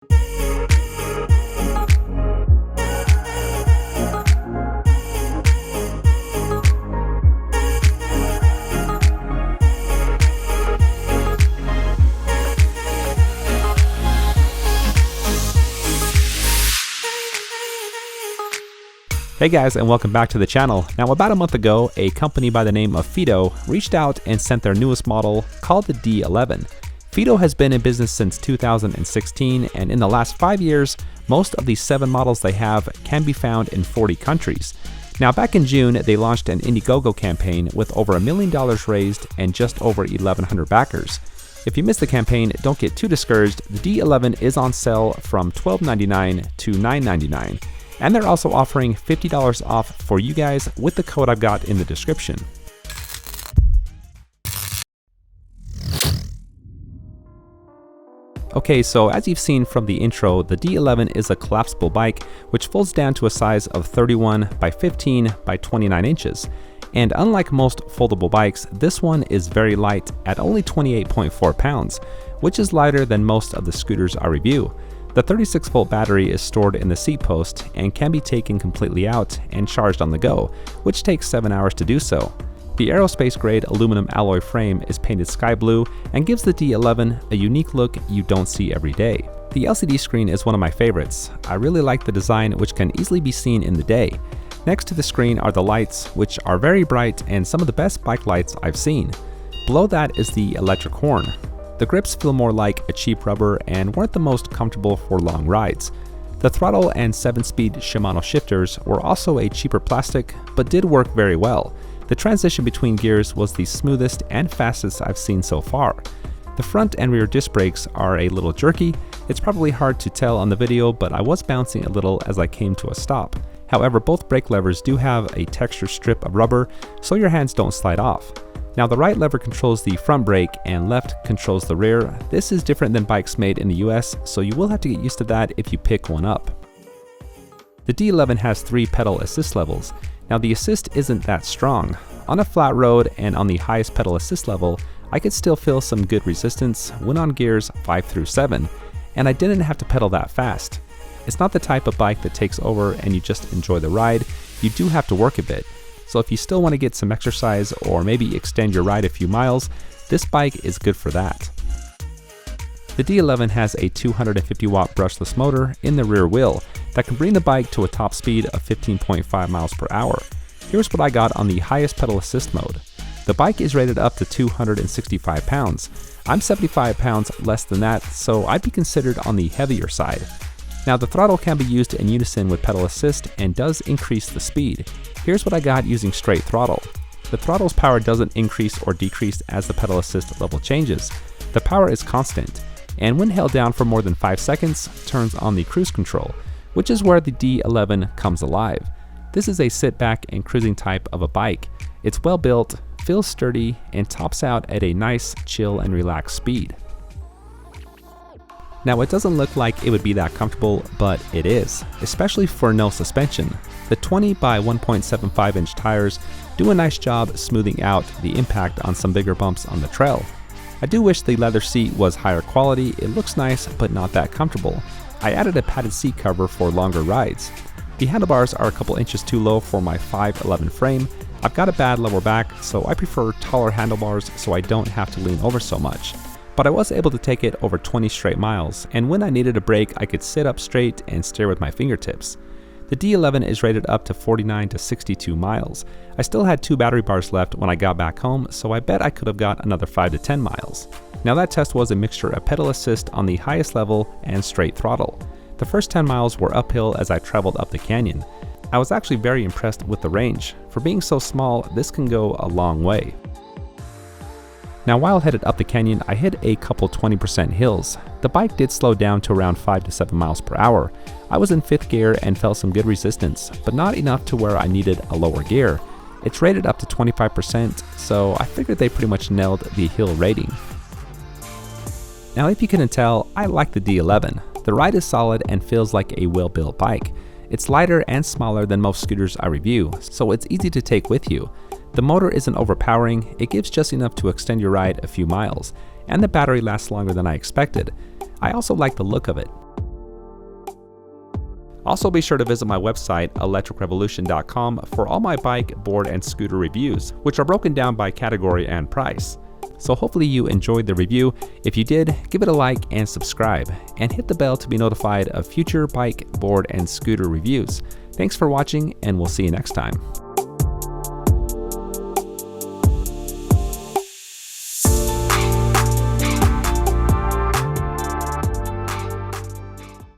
Hey guys, and welcome back to the channel. Now, about a month ago, a company by the name of Fiido reached out and sent their newest model called the D11. Fiido has been in business since 2016, and in the last 5 years, most of the 7 models they have can be found in 40 countries. Now, back in June, they launched an Indiegogo campaign with over $1 million raised and just over 1,100 backers. If you missed the campaign, don't get too discouraged. The D11 is on sale from $12.99 to $9.99. And they're also offering $50 off for you guys with the code I've got in the description. Okay, so as you've seen from the intro, the D11 is a collapsible bike which folds down to a size of 31 by 15 by 29 inches. And unlike most foldable bikes, this one is very light at only 28.4 pounds, which is lighter than most of the scooters I review. The 36-volt battery is stored in the seat post and can be taken completely out and charged on the go, which takes 7 hours to do so. The aerospace-grade aluminum alloy frame is painted sky blue and gives the D11 a unique look you don't see every day. The LCD screen is one of my favorites. I really like the design, which can easily be seen in the day. Next to the screen are the lights, which are very bright and some of the best bike lights I've seen. Below that is the electric horn. The grips feel more like a cheap rubber and weren't the most comfortable for long rides. The throttle and 7-speed Shimano shifters were also a cheaper plastic, but did work very well. The transition between gears was the smoothest and fastest I've seen so far. The front and rear disc brakes are a little jerky. It's probably hard to tell on the video, but I was bouncing a little as I came to a stop. However, both brake levers do have a textured strip of rubber, so your hands don't slide off. Now, the right lever controls the front brake and left controls the rear. This is different than bikes made in the US, so you will have to get used to that if you pick one up. The D11 has 3 pedal assist levels. Now, the assist isn't that strong. On a flat road and on the highest pedal assist level, I could still feel some good resistance when on gears 5 through 7, and I didn't have to pedal that fast. It's not the type of bike that takes over and you just enjoy the ride. You do have to work a bit. So if you still want to get some exercise or maybe extend your ride a few miles, this bike is good for that. The D11 has a 250 watt brushless motor in the rear wheel that can bring the bike to a top speed of 15.5 miles per hour. Here's what I got on the highest pedal assist mode. The bike is rated up to 265 pounds. I'm 75 pounds less than that, so I'd be considered on the heavier side. Now, the throttle can be used in unison with pedal assist and does increase the speed. Here's what I got using straight throttle. The throttle's power doesn't increase or decrease as the pedal assist level changes. The power is constant, and when held down for more than 5 seconds, turns on the cruise control, which is where the D11 comes alive. This is a sit back and cruising type of a bike. It's well built, feels sturdy, and tops out at a nice, chill, and relaxed speed. Now, it doesn't look like it would be that comfortable, but it is, especially for no suspension. The 20 by 1.75 inch tires do a nice job smoothing out the impact on some bigger bumps on the trail. I do wish the leather seat was higher quality. It looks nice, but not that comfortable. I added a padded seat cover for longer rides. The handlebars are a couple inches too low for my 5'11" frame. I've got a bad lower back, so I prefer taller handlebars so I don't have to lean over so much. But I was able to take it over 20 straight miles, and when I needed a break, I could sit up straight and steer with my fingertips. The D11 is rated up to 49 to 62 miles. I still had 2 battery bars left when I got back home, so I bet I could have got another 5 to 10 miles. Now, that test was a mixture of pedal assist on the highest level and straight throttle. The first 10 miles were uphill as I traveled up the canyon. I was actually very impressed with the range. For being so small, this can go a long way. Now, while headed up the canyon, I hit a couple 20% hills. The bike did slow down to around 5 to 7 miles per hour. I was in 5th gear and felt some good resistance, but not enough to where I needed a lower gear. It's rated up to 25%, so I figured they pretty much nailed the hill rating. Now, if you couldn't tell, I like the D11. The ride is solid and feels like a well-built bike. It's lighter and smaller than most scooters I review, so it's easy to take with you. The motor isn't overpowering, it gives just enough to extend your ride a few miles, and the battery lasts longer than I expected. I also like the look of it. Also, be sure to visit my website, electricrevolution.com, for all my bike, board, and scooter reviews, which are broken down by category and price. So hopefully you enjoyed the review. If you did, give it a like and subscribe, and hit the bell to be notified of future bike, board, and scooter reviews. Thanks for watching, and we'll see you next time.